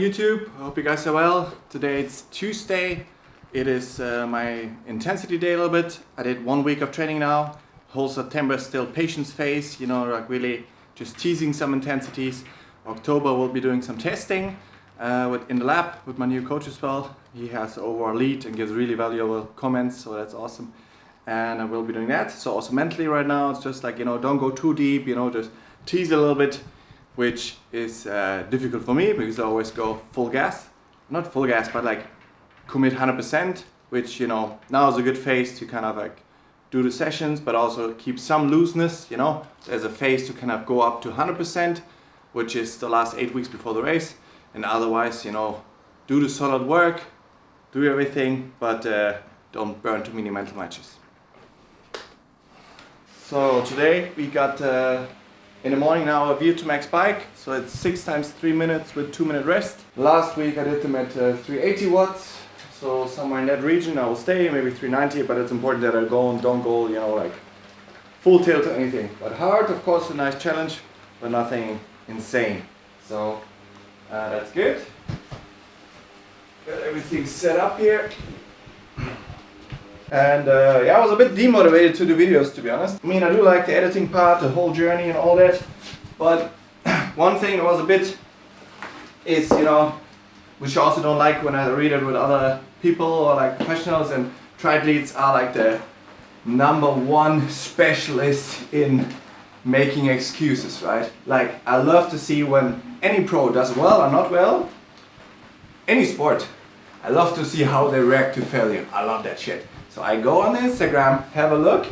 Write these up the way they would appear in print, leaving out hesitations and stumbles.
YouTube. I hope you guys are well. Today it's Tuesday. It is my intensity day a little bit. I did 1 week of training now. Whole September is still patience phase, you know, like really just teasing some intensities. October we'll be doing some testing in the lab with my new coach as well. He has overall lead and gives really valuable comments, so that's awesome. And I will be doing that. So also mentally right now, it's just like, you know, don't go too deep, you know, just tease a little bit, which is difficult for me because I always go full gas. Not full gas, but like commit 100%, which, you know, now is a good phase to kind of like do the sessions, but also keep some looseness, you know. There's a phase to kind of go up to 100%, which is the last 8 weeks before the race. And otherwise, you know, do the solid work, do everything, but don't burn too many mental matches. So today we got in the morning now a VO2 Max bike, so it's 6 times 3 minutes with 2-minute rest. Last week I did them at 380 watts, so somewhere in that region I will stay, maybe 390, but it's important that I don't go, you know, like full tilt or anything. But hard, of course, a nice challenge, but nothing insane. So that's good. Got everything set up here. And yeah, I was a bit demotivated to do videos, to be honest. I mean, I do like the editing part, the whole journey and all that. But one thing that was a bit is, you know, which I also don't like when I read it with other people or like professionals, and triathletes are like the #1 specialist in making excuses, right? Like, I love to see when any pro does well or not well, any sport. I love to see how they react to failure. I love that shit. So I go on Instagram, have a look.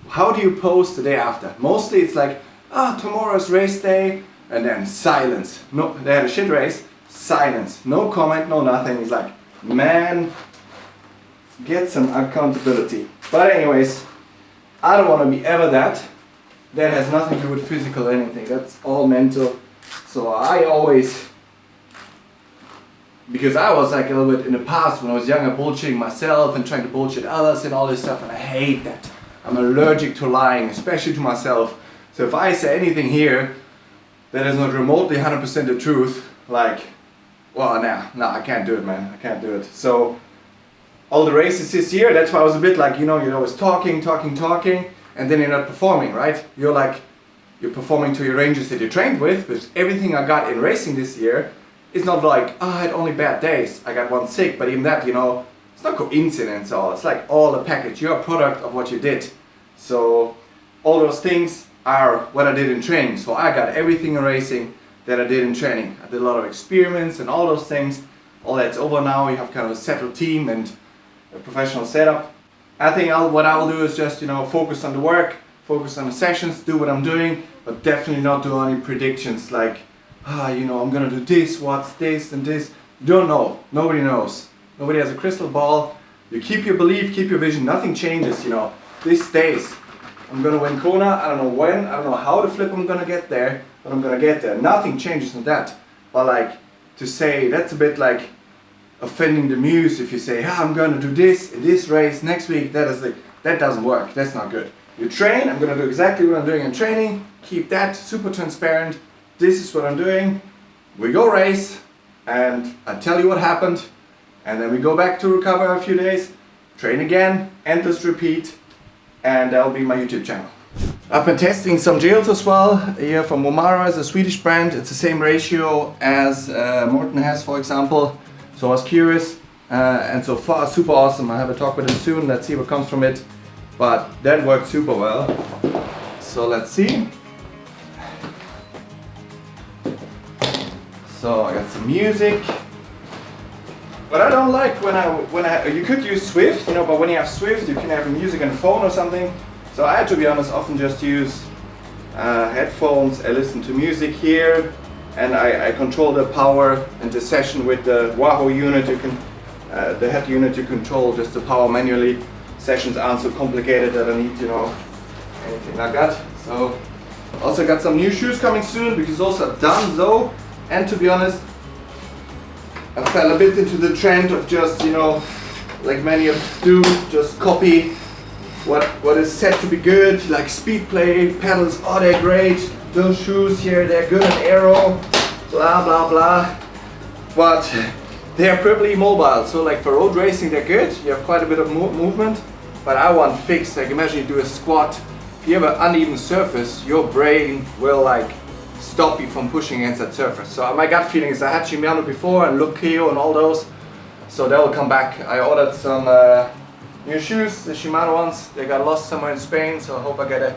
How do you post the day after? Mostly it's like, tomorrow's race day, and then silence. No, they had a shit race, silence. No comment, no nothing. It's like, man, get some accountability. But anyways, I don't want to be ever that. That has nothing to do with physical or anything. That's all mental. So I always, because I was like a little bit in the past when I was younger, bullshitting myself and trying to bullshit others and all this stuff, and I hate that. I'm allergic to lying, especially to myself. So if I say anything here that is not remotely 100% the truth, like, well, no, I can't do it, man. I can't do it. So all the races this year, that's why I was a bit like, you know, you're always talking, and then you're not performing, right? You're performing to your ranges that you trained with, but everything I got in racing this year, it's not like, I had only bad days, I got one sick, but even that, you know, it's not coincidence all. It's like all a package. You're a product of what you did. So all those things are what I did in training. So I got everything in racing that I did in training. I did a lot of experiments and all those things. All that's over now. You have kind of a settled team and a professional setup. I think what I will do is just, you know, focus on the work, focus on the sessions, do what I'm doing, but definitely not do any predictions like, you know, I'm gonna do this, what's this and this. You don't know. Nobody knows. Nobody has a crystal ball. You keep your belief, keep your vision. Nothing changes, you know. This stays. I'm gonna win Kona. I don't know when. I don't know how the flip I'm gonna get there, but I'm gonna get there. Nothing changes in that. But like to say, that's a bit like offending the muse if you say, I'm gonna do this in this race next week. That doesn't work. That's not good. You train. I'm gonna do exactly what I'm doing in training. Keep that super transparent. This is what I'm doing. We go race, and I tell you what happened, and then we go back to recover a few days, train again, endless repeat, and that'll be my YouTube channel. I've been testing some gels as well here from Omara, as a Swedish brand. It's the same ratio as Morten has, for example. So I was curious, and so far super awesome. I have a talk with him soon. Let's see what comes from it. But that worked super well. So let's see. So I got some music. But I don't like when you could use Swift, you know, but when you have Swift, you can have music on the phone or something. So I, to be honest, often just use headphones. I listen to music here, and I control the power and the session with the Wahoo unit. You can, the head unit, you control just the power manually. Sessions aren't so complicated that I need, you know, anything like that. So also got some new shoes coming soon because those are done though. And to be honest, I fell a bit into the trend of just, you know, like many of us do, just copy what is said to be good, like speed play, pedals, oh they're great, those shoes here, they're good on aero, blah blah blah. but they are probably mobile. So like for road racing, they're good. You have quite a bit of movement, but I want fixed. Like imagine you do a squat. If you have an uneven surface, your brain will like stop you from pushing against that surface. So my gut feeling is I had Shimano before and Lucchio and all those, so they will come back. I ordered some new shoes, the Shimano ones. They got lost somewhere in Spain, so I hope I get a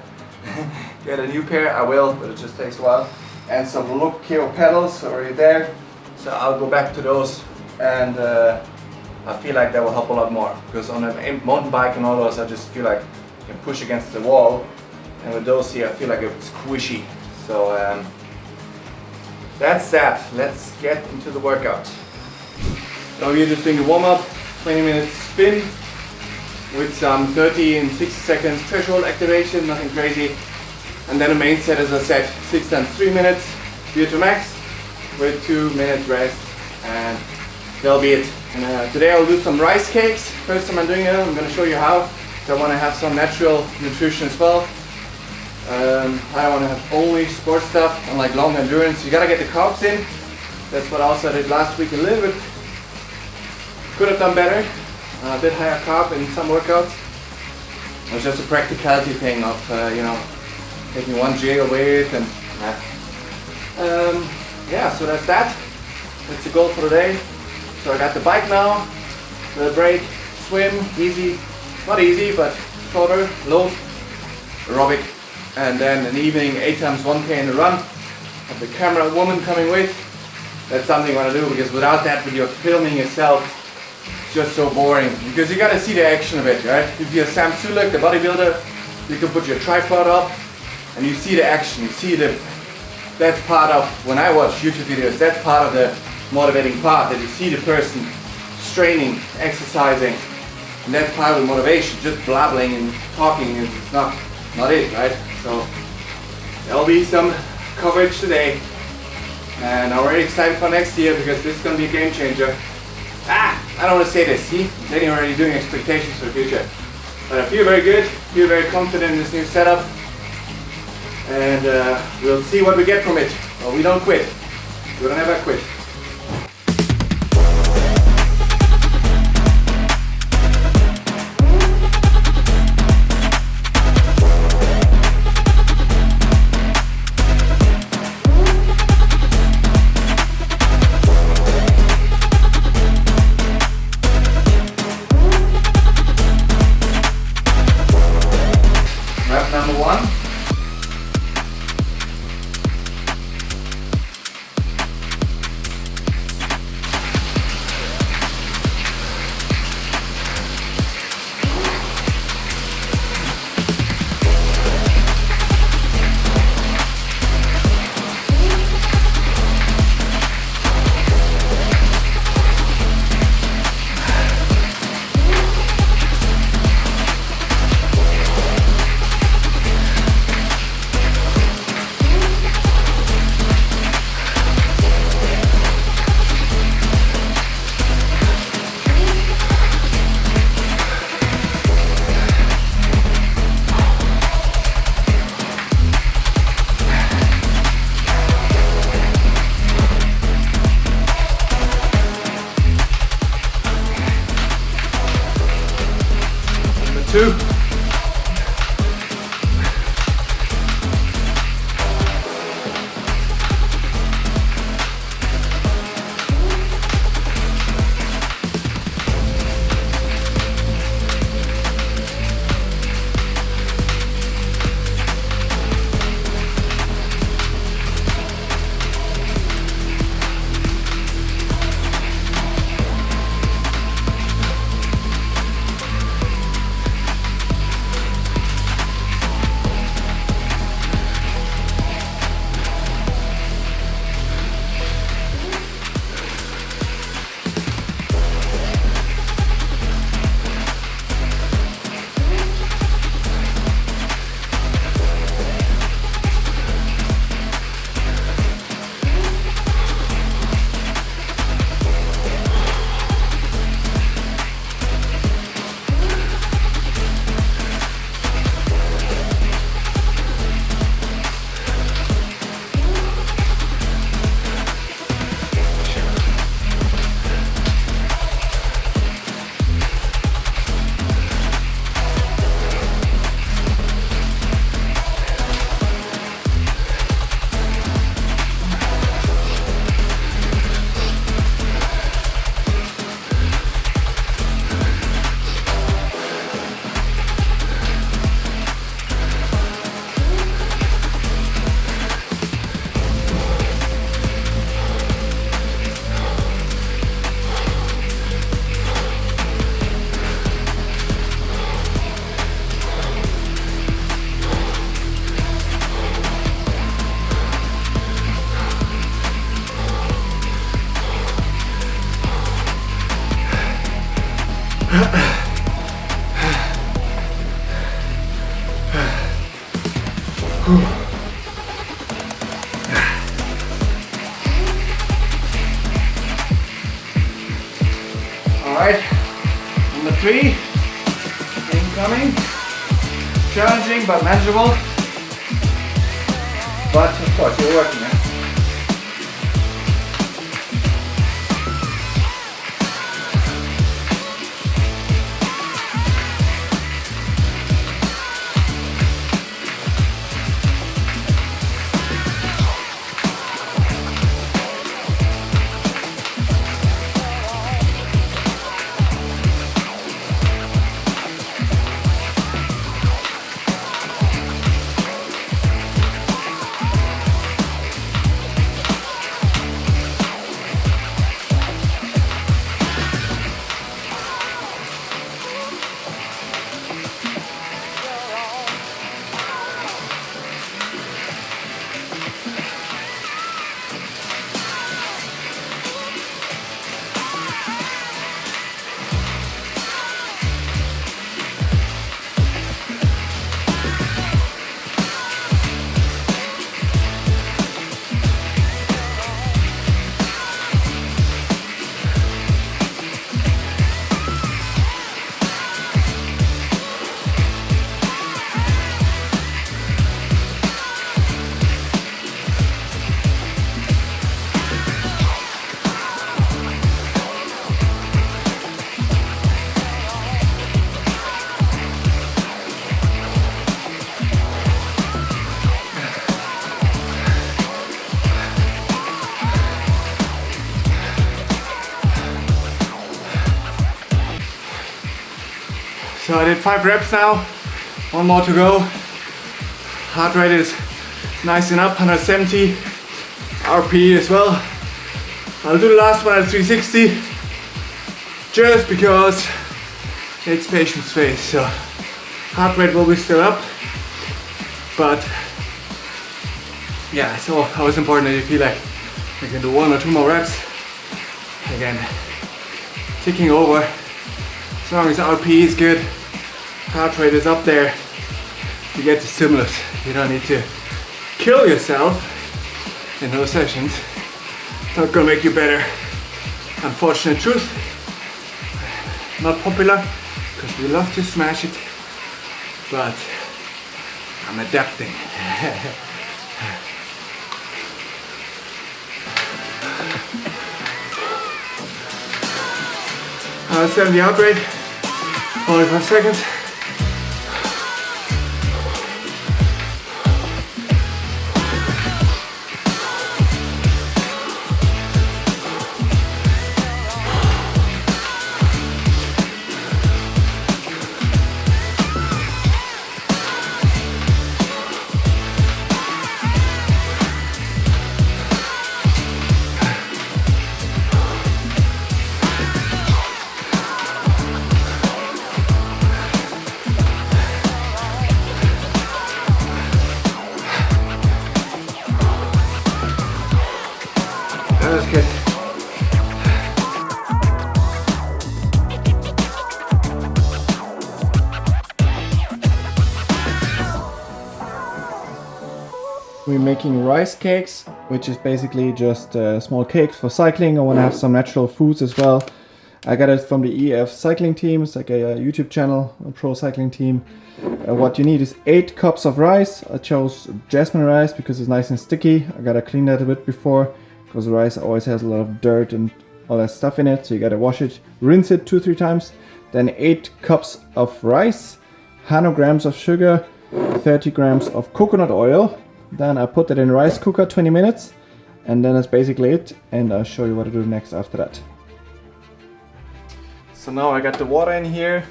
get a new pair. I will, but it just takes a while. And some Lucchio pedals already there, so I'll go back to those, and I feel like that will help a lot more, because on a mountain bike and all those, I just feel like I can push against the wall, and with those here I feel like it's squishy. So that's that. Let's get into the workout. So we're just doing a warm-up, 20 minutes spin with some 30 and 60 seconds threshold activation, nothing crazy. And then a main set, as I said, 6 times 3 minutes, VO2 Max with 2 minutes rest, and that'll be it. And today I'll do some rice cakes. First time I'm doing it, I'm going to show you how. So I want to have some natural nutrition as well. I don't want to have only sports stuff and like long endurance. You gotta get the carbs in. That's what also I did last week a little bit. Could have done better. A bit higher carb in some workouts. It was just a practicality thing of taking 1 J away and yeah, so that's that. That's the goal for today. So I got the bike now, the break, swim, easy, not easy, but shorter, low, aerobic. And then in the evening, 8 times 1K in the run. Have the camera woman coming with. That's something I want to do, because without that video, filming yourself, it's just so boring. Because you gotta see the action of it, right? If you're Sam Sulek, the bodybuilder, you can put your tripod up and you see the action. You see that's part of, when I watch YouTube videos, that's part of the motivating part, that you see the person straining, exercising, and that's part of the motivation. Just blabbling and talking is not it, right? So there'll be some coverage today, and I'm already excited for next year, because this is going to be a game changer. I don't want to say this, see? Then you're already doing expectations for the future. But I feel very good, feel very confident in this new setup, and we'll see what we get from it. Well, we don't quit. We don't ever quit. Number 1. Two. Alright, number 3, incoming. Challenging but manageable. But of course, you're working, eh? So I did 5 reps now, 1 more to go. Heart rate is nice and up, 170. RP as well. I'll do the last one at 360, just because it's patience phase. So heart rate will be still up, but yeah, it's always important that you feel like you can do 1 or 2 more reps. Again, ticking over. As long as RP is good, heart rate is up there, you get the stimulus. You don't need to kill yourself in those sessions. It's not gonna make you better. Unfortunate truth. Not popular, because we love to smash it, but I'm adapting. Set the heart rate, 45 seconds. That's good. We're making rice cakes, which is basically just small cakes for cycling. I want to have some natural foods as well. I got it from the EF cycling team. It's like a YouTube channel, a pro cycling team. What you need is 8 cups of rice. I chose jasmine rice because it's nice and sticky. I gotta clean that a bit before, because rice always has a lot of dirt and all that stuff in it. So you gotta wash it, rinse it 2-3 times. Then 8 cups of rice, 100 grams of sugar, 30 grams of coconut oil. Then I put that in rice cooker 20 minutes, and then that's basically it. And I'll show you what to do next after that. So now I got the water in here,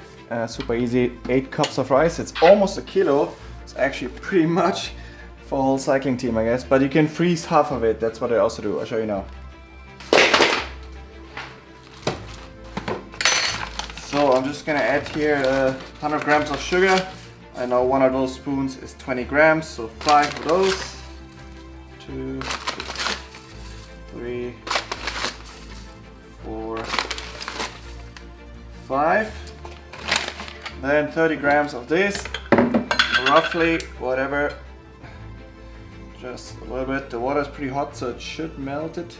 super easy, 8 cups of rice. It's almost a kilo. It's actually pretty much for a whole cycling team, I guess, but you can freeze half of it. That's what I also do. I'll show you now. So I'm just gonna add here 100 grams of sugar. I know one of those spoons is 20 grams, so 5 of those. 2, 3, 4, 5. Then 30 grams of this, roughly, whatever. Just a little bit. The water is pretty hot, so it should melt it.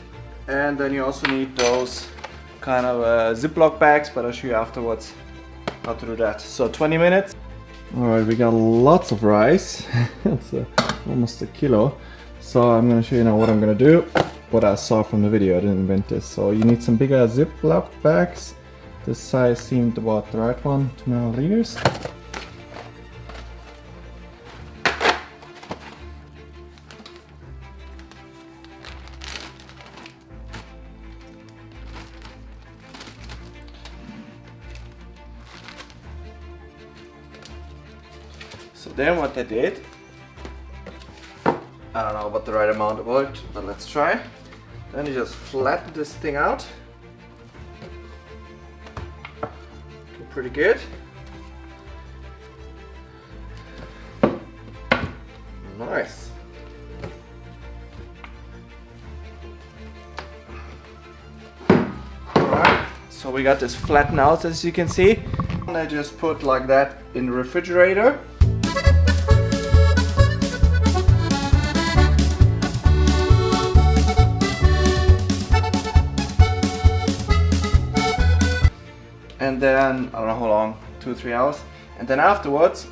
And then you also need those kind of Ziploc bags, but I'll show you afterwards how to do that. So 20 minutes. All right, we got lots of rice. It's almost a kilo. So I'm gonna show you now what I'm gonna do. What I saw from the video, I didn't invent this. So you need some bigger Ziploc bags. This size seemed about the right one, 2.5 liters. So then what I did, I don't know what the right amount of it, but let's try. Then you just flatten this thing out. Pretty good. Nice. Alright, so we got this flattened out, as you can see. And I just put like that in the refrigerator. And then, I don't know how long, 2-3 hours. And then afterwards,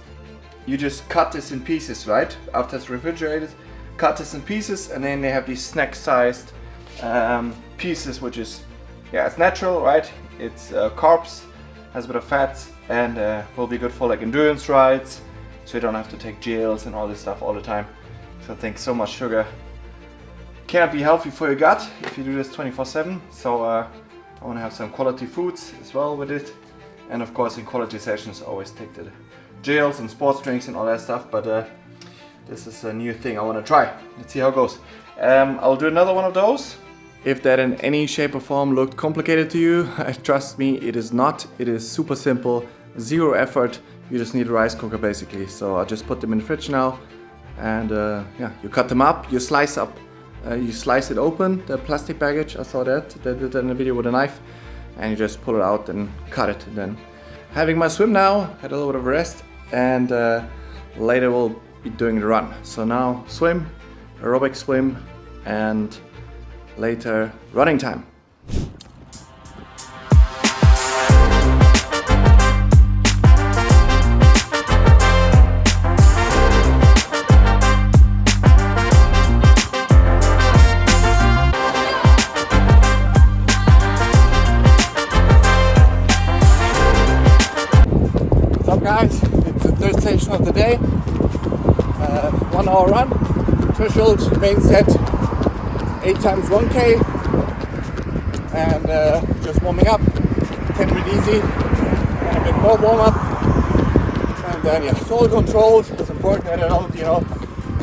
you just cut this in pieces, right? After it's refrigerated, cut this in pieces, and then they have these snack-sized pieces, which is, yeah, it's natural, right? It's carbs, has a bit of fats, and will be good for like endurance rides, so you don't have to take gels and all this stuff all the time. So I think so much sugar can't be healthy for your gut if you do this 24/7. So I want to have some quality foods as well with it, and of course in quality sessions I always take the gels and sports drinks and all that stuff, but this is a new thing I want to try. Let's see how it goes. I'll do another one of those. If that in any shape or form looked complicated to you, trust me, it is not. It is super simple, zero effort. You just need a rice cooker basically. So I'll just put them in the fridge now, and yeah, you cut them up, you slice it open, the plastic baggage. I saw that. They did that in the video with a knife, and you just pull it out and cut it. And then having my swim now, had a little bit of rest, and later we'll be doing the run. So now swim, aerobic swim, and later running time. Guys, it's the third session of the day. 1 hour run. Threshold remains set 8 times 1K, and just warming up. 10 minutes easy, and a bit more warm up, and then yeah, it's all controlled. It's important that I don't,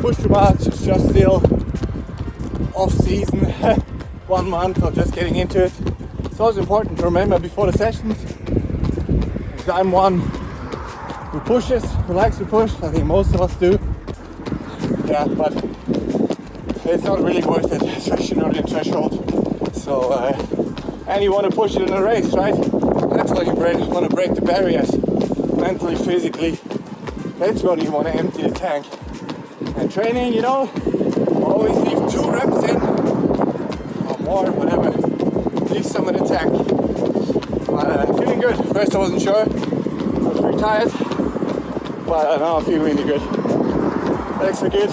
push too much. It's just still off season, 1 month of just getting into it. It's always important to remember before the sessions, because I'm one who pushes, who likes to push. I think most of us do. Yeah, but it's not really worth it, especially not in threshold. So, and you want to push it in a race, right? That's when you want to break the barriers, mentally, physically. That's when you want to empty the tank. And training, always leave 2 reps in, or more, whatever. Leave some in the tank. But feeling good. First I wasn't sure. I was pretty tired. But now I feel really good. Legs are good.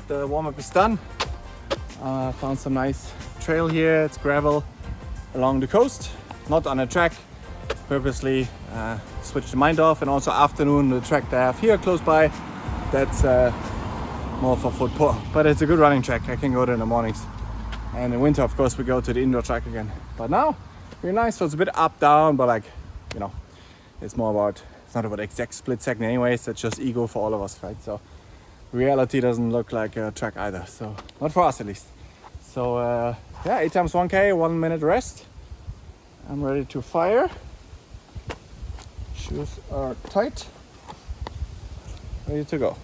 The warm-up is done. Found some nice trail here. It's gravel along the coast, not on a track. Purposely switched the mind off, and also afternoon the track that I have here close by, that's more for foot pull, but it's a good running track. I can go there in the mornings, and in winter of course we go to the indoor track again. But now really nice. So it's a bit up down, but It's not about exact split second anyways, that's just ego for all of us, right? So reality doesn't look like a track either, so not for us at least. So yeah, 8 times 1K, 1 minute rest. I'm ready to fire. Shoes are tight. Ready to go.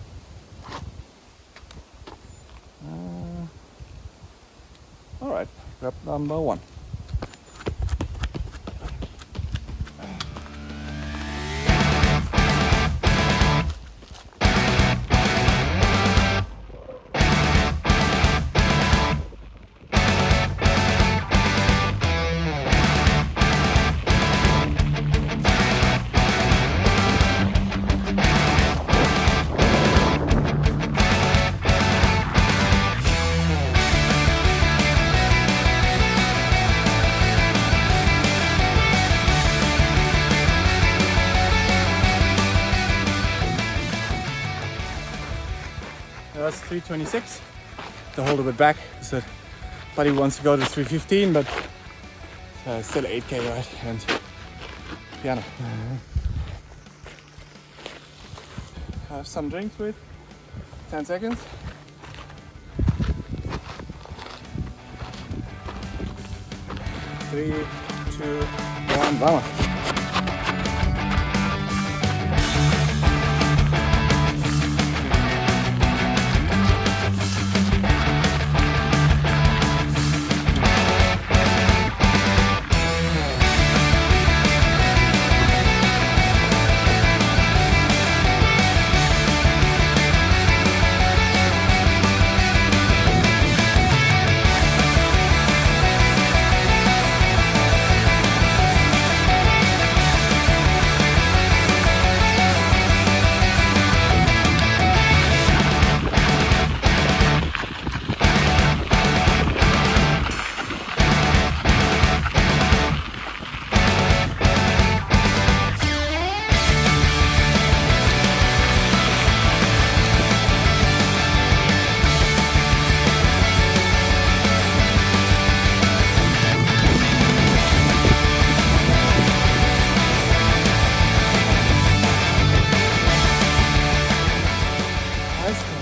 All right, grab number 1. That's 3:26. To hold a bit back, so Buddy wants to go to 3:15, but still 8K, right? And piano. Have some drinks with 10 seconds. Three, 2, 1, vamos.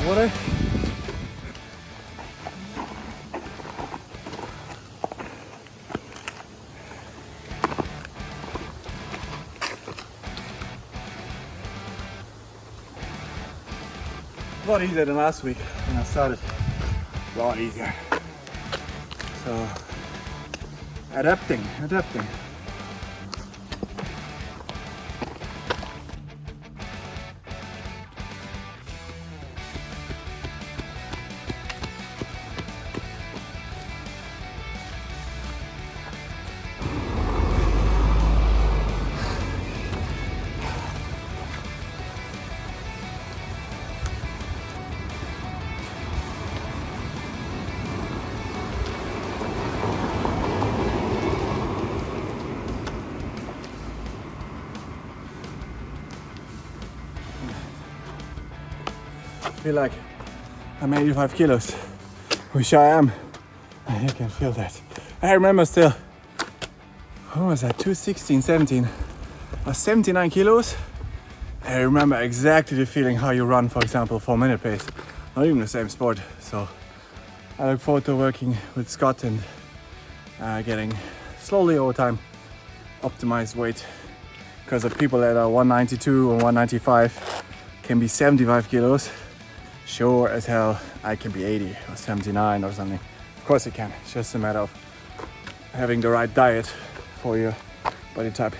Water. A lot easier than last week when I started. A lot easier. So adapting. I feel like I'm 85 kilos, which I am. You can feel that. I remember still, what was that, 216, 17, I was 79 kilos. I remember exactly the feeling how you run, for example, 4-minute pace. Not even the same sport. So I look forward to working with Scott and getting slowly over time optimized weight, because of people that are 192 and 195 can be 75 kilos. Sure as hell I can be 80 or 79 or something. Of course I can. It's just a matter of having the right diet for your body type.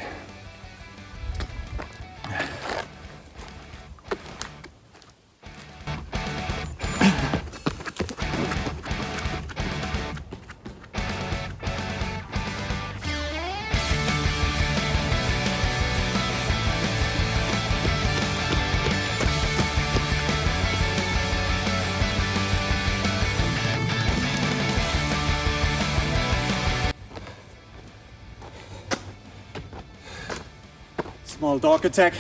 Small dog attack.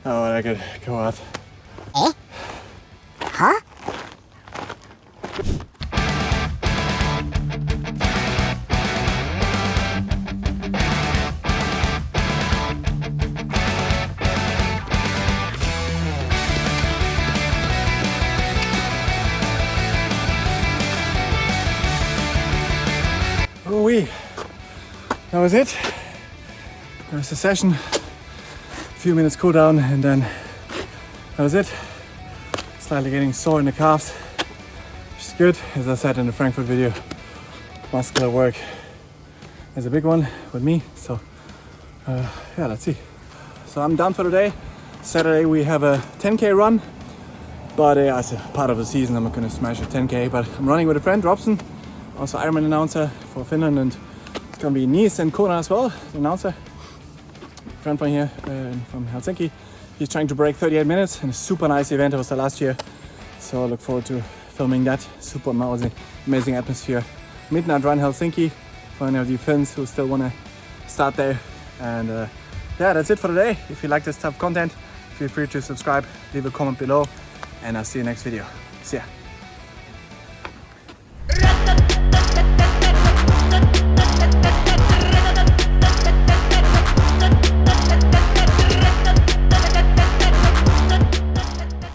Oh, I could go out. Huh? that was it. There was a session, a few minutes cool down, and then that was it. Slightly getting sore in the calves, which is good. As I said in the Frankfurt video, muscular work is a big one with me. So yeah, let's see. So I'm done for the day. Saturday we have a 10k run, but as a part of the season I'm not gonna smash a 10k, but I'm running with a friend, Robson, also Ironman announcer for Finland, and it's gonna be Nice and Kona as well, the announcer. Friend from here, from Helsinki. He's trying to break 38 minutes, and a super nice event. It was the last year, so I look forward to filming that. Super amazing atmosphere. Midnight Run Helsinki for any of you Finns who still want to start there. And yeah, that's it for today. If you like this type of content, feel free to subscribe, leave a comment below, and I'll see you next video. See ya.